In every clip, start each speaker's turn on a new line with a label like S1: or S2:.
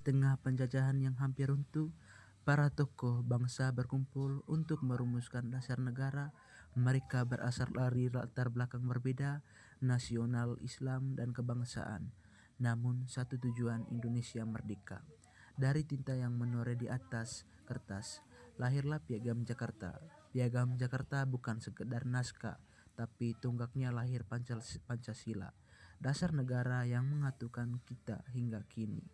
S1: tengah penjajahan yang hampir runtuh, para tokoh bangsa berkumpul untuk merumuskan dasar negara. Mereka berasal dari latar belakang berbeda, nasional, Islam, dan kebangsaan. Namun satu tujuan, Indonesia merdeka. Dari tinta yang menoreh di atas kertas, lahirlah Piagam Jakarta. Piagam Jakarta bukan sekedar naskah, tapi tunggaknya lahir Pancasila, dasar negara yang mengaturkan kita hingga kini.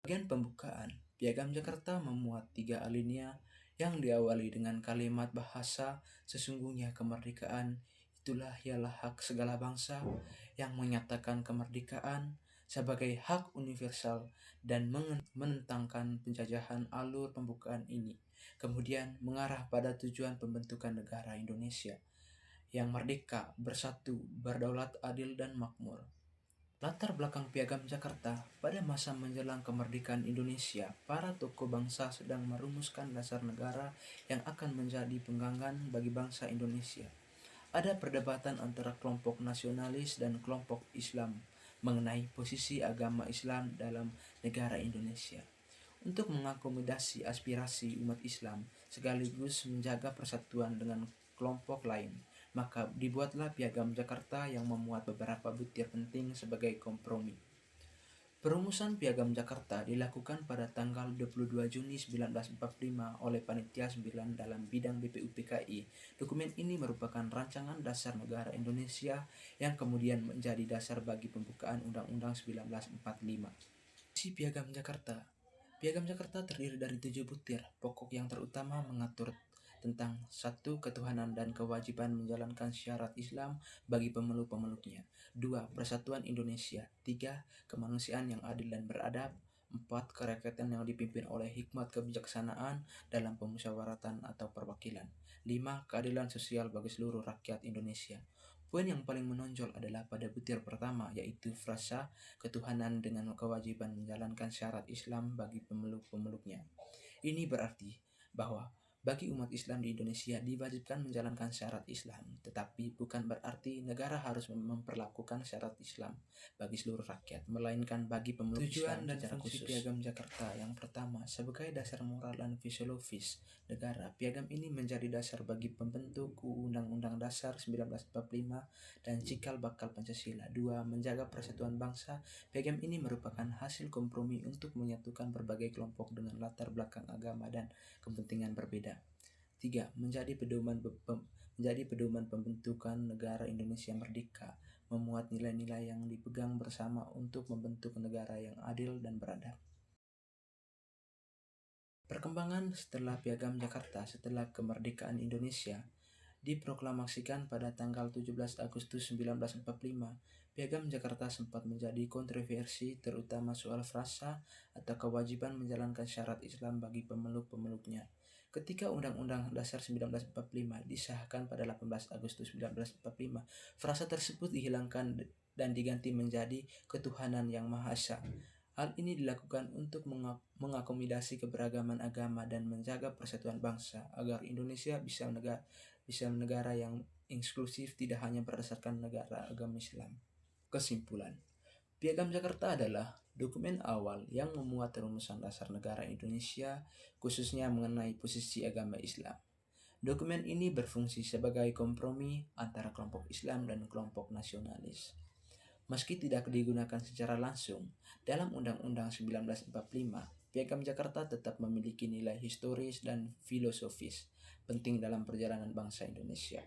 S1: Bagian pembukaan, Piagam Jakarta memuat 3 alinea yang diawali dengan kalimat bahasa sesungguhnya kemerdekaan itulah ialah hak segala bangsa, yang menyatakan kemerdekaan sebagai hak universal dan menentangkan penjajahan. Alur pembukaan ini kemudian mengarah pada tujuan pembentukan negara Indonesia yang merdeka, bersatu, berdaulat, adil, dan makmur. Latar belakang Piagam Jakarta. Pada masa menjelang kemerdekaan Indonesia, para tokoh bangsa sedang merumuskan dasar negara yang akan menjadi pegangan bagi bangsa Indonesia. Ada perdebatan antara kelompok nasionalis dan kelompok Islam mengenai posisi agama Islam dalam negara Indonesia. Untuk mengakomodasi aspirasi umat Islam sekaligus menjaga persatuan dengan kelompok lain, maka dibuatlah Piagam Jakarta yang memuat beberapa butir penting sebagai kompromi. Perumusan Piagam Jakarta dilakukan pada tanggal 22 Juni 1945 oleh Panitia 9 dalam bidang BPUPKI. Dokumen ini merupakan rancangan dasar negara Indonesia yang kemudian menjadi dasar bagi pembukaan Undang-Undang 1945. Isi Piagam Jakarta. Piagam Jakarta terdiri dari 7 butir pokok yang terutama mengatur tentang 1. Ketuhanan dan kewajiban menjalankan syariat Islam bagi pemeluk-pemeluknya. 2. Persatuan Indonesia. 3. Kemanusiaan yang adil dan beradab. 4. Kerakyatan yang dipimpin oleh hikmat kebijaksanaan dalam pemusyawaratan atau perwakilan. 5. Keadilan sosial bagi seluruh rakyat Indonesia. Poin yang paling menonjol adalah pada butir pertama, yaitu frasa ketuhanan dengan kewajiban menjalankan syariat Islam bagi pemeluk-pemeluknya. Ini berarti bahwa bagi umat Islam di Indonesia diwajibkan menjalankan syariat Islam, tetapi bukan berarti negara harus memperlakukan syariat Islam bagi seluruh rakyat, melainkan bagi pemeluk Islam secara khusus. Piagam Jakarta yang pertama, sebagai dasar moral dan fisiologis negara, piagam ini menjadi dasar bagi pembentuk Undang-Undang Dasar 1945 dan cikal bakal Pancasila. 2. Menjaga persatuan bangsa. Piagam ini merupakan hasil kompromi untuk menyatukan berbagai kelompok dengan latar belakang agama dan kepentingan berbeda. 3. Menjadi pedoman pembentukan negara Indonesia merdeka, memuat nilai-nilai yang dipegang bersama untuk membentuk negara yang adil dan beradab. Perkembangan setelah Piagam Jakarta. Setelah kemerdekaan Indonesia diproklamasikan pada tanggal 17 Agustus 1945, Piagam Jakarta sempat menjadi kontroversi, terutama soal frasa atau kewajiban menjalankan syariat Islam bagi pemeluk-pemeluknya. Ketika Undang-Undang Dasar 1945 disahkan pada 18 Agustus 1945, frasa tersebut dihilangkan dan diganti menjadi ketuhanan yang Maha Esa. Hal ini dilakukan untuk mengakomodasi keberagaman agama dan menjaga persatuan bangsa agar Indonesia bisa negara yang inklusif, tidak hanya berdasarkan negara agama Islam. Kesimpulan, Piagam Jakarta adalah dokumen awal yang memuat rumusan dasar negara Indonesia, khususnya mengenai posisi agama Islam. Dokumen ini berfungsi sebagai kompromi antara kelompok Islam dan kelompok nasionalis. Meski tidak digunakan secara langsung dalam Undang-Undang 1945, Piagam Jakarta tetap memiliki nilai historis dan filosofis penting dalam perjalanan bangsa Indonesia.